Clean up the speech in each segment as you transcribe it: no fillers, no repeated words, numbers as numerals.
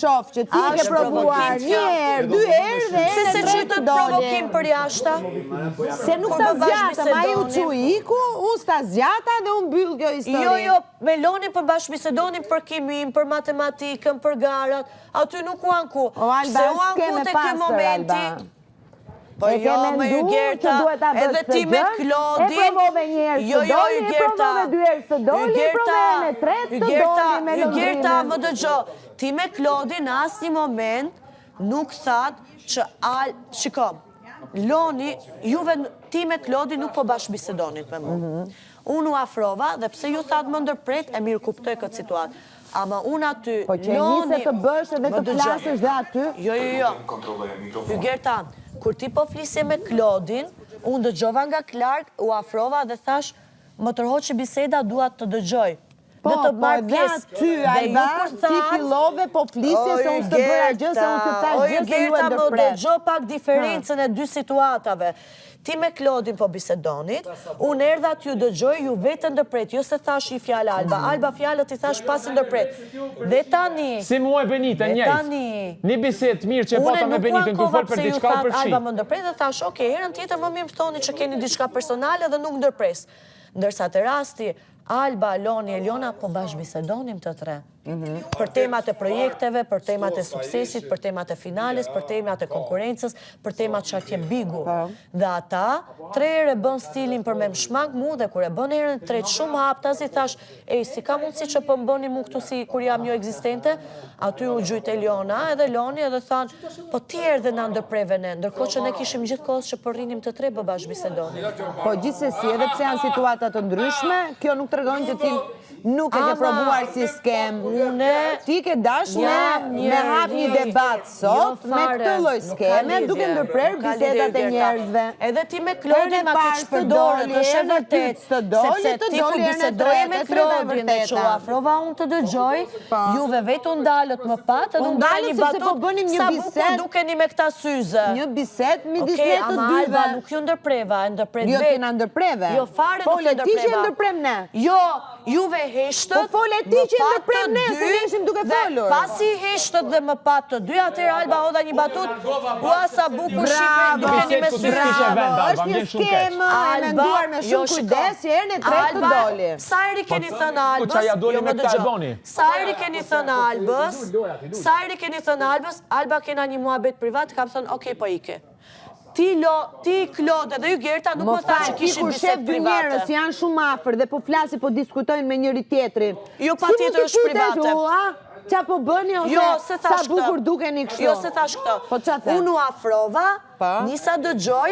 shoh që ti ke provuar një herë, dy herë dhe Se e që të provokim për jashta? Se nuk ta zgjata, ma ju që iku, unë sta zgjata dhe unë byllë kjo histori. Jo, me Loni për bashkëbisedonin për kimin, për matematikën, për garat, aty nuk u anku. O, Alba, s'keme pasër, Alba. Po jo, me ju Gerta, edhe ti me Klodin. E provove një herë së doli, e provove dy herë së doli, e provove me tretë të doli me Londrinë. Gerta, më dëgjo, ti me Klodin në asë një moment nuk thatë që shikom, Loni, juve ti me Klodin nuk po bashkëbisedonit me mu. Unë u afrova dhe pse ju thatë më ndërpret, e mirë kuptoj këtë situatë. Ama unë aty, Po që njëse të bësh edhe të flasësh dhe aty? Jo. Gerta, kur ti po flisje me Klodin, unë dëgjova nga Clark, u afrova dhe thash, më tërhoqë biseda duat të dëgjoj. Po, dhe aty, Alba, ti fillove po flisje se unë së të bëra gjë, se unë të tash gjë se ju e Gerta, më ndërpret. dëgjo pak diferencën e dy situatave. Ti me Klodin po bisedonit, unë erdha t'ju dëgjoj, ju vetë ndërpret, jo se thash i fjallë Alba. Alba fjallët i thash pas ndërpret. Dhe tani... Si muaj Benita, njëjtë. Një biset mirë që e pota me Benitën, ku folë për diçka o për shi. Alba më ndërpret dhe thash, oke, herën tjetër më mirë më thoni që keni diçka personale dhe nuk ndërpres. Ndërsa të rasti, Alba, Loni, Eliona, po bashkëbisedonim të tre. Për temat e projekteve, për temat e suksesit, për temat e finales, për temat e konkurencës, për temat që atje bigu. Dhe ata, tre herë bën stilin për me më shmak mu dhe kur e bën herën tretë shumë hapta, si thash, si ka mundësi që po më bëni mu këtu si kur jam jo eksistente, aty u gjujt Eliona edhe Loni edhe thanë, po ti erë dhe na ndërpreve ne, ndërko që ne kishim gjithë kohës që përrinim të tre bë bashkëbisedonim. Po gjithsesi, edhe pse janë situatat të ndryshme, kjo nuk të regon që ti nuk e ke provuar si skem. Ti ke dash me hap një debat sot me këtë lloj skeme, duke ndërprer bisedat e njerëzve. Edhe ti me Klodin ma ke shpërdorë, të shë vërtet, sepse ti ku bisedoje me Klodin dhe që u afrova unë të dëgjoj, juve vetë u ndalët më patë, edhe u ndalë një batut, sa bukur dukeni me këta syze. Një biset midis ne të dyve. Alba, nuk ju ndërpreva, e ndërpret vetë. Jo, ti na ndërpreve. Jo, fare nuk ju ndërpreva. Po, le ti që ndërprem ne. Jo, juve heshtët. Po, fole ti që ndërprem ne, se ne ishim duke folur. Pasi heshtët dhe më patë të dy, atër Alba hodha një batut, ua sa bukur shqipe dukeni me syze. Është një skemë e menduar me shumë kujdes, që herën e tretë të doli. Sa eri keni thënë Albës, sa eri keni thënë Albës, Alba kena një muhabet privat, kam thënë, okej, po ike. Ti Klode dhe ju Gerta nuk më tha që kishin biset private. Dy njerëz janë shumë afër dhe po flasin, po diskutojnë me njëri tjetrin. Jo, pa tjetër është private. Qa po bëni ose sa bukur dukeni kështu? Jo, se thash këto. Po qa the? Unë u afrova, nisa dëgjoj,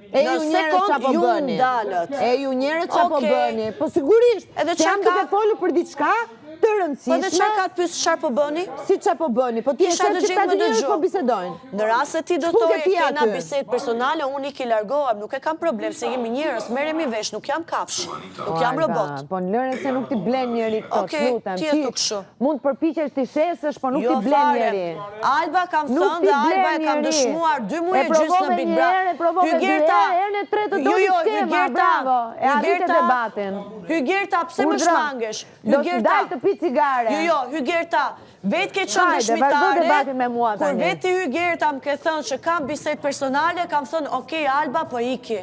në sekund ju ndalët. E ju njerëz qa po bëni? Po sigurisht, se jam duke folu për diçka të rëndësishme. Po dhe qa ka të pysë qarë po bëni? Si qa po bëni? Po ti e shërë që ta dy njerëz po bisedojnë. Në rrasë ti do të kena biset personale, unë i ki largohem, nuk e kam problem, se jemi njerëz, meremi vesh, nuk jam kafsh, nuk jam robot. Po në lëre se nuk ti blen njeri këto, të lutem. Ti e të këshu. Mund përpiqesh të shesësh, po nuk ti blen njeri. Alba kam thënë dhe Alba e kam dëshmuar 2 muaj e gjysë në Big Brother. E provove një herë në tretë të doli skema, bravo. E arritë debatin. Hygerta, pse më shmangesh? Do të dal të pi cigare. Jo, Hygerta, vetë ke qënë dëshmitare, kur vetë Hygerta më ke thënë që kam biset personale, kam thënë, okej, Alba, po iki.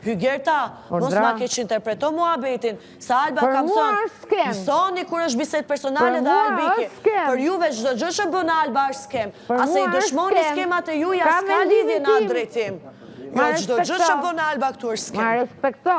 Hygerta, mos ma ke që interpreto muhabetin, sa Alba kam thënë, mësoni kur është biset personale dhe Alba iki. Për juve çdo gjë që bën Alba është skem. Ase i dëshmoni skemat e juja, s'ka lidhje në atë drejtim. Jo, çdo gjë që bën Alba këtu është skem. Ma respekto.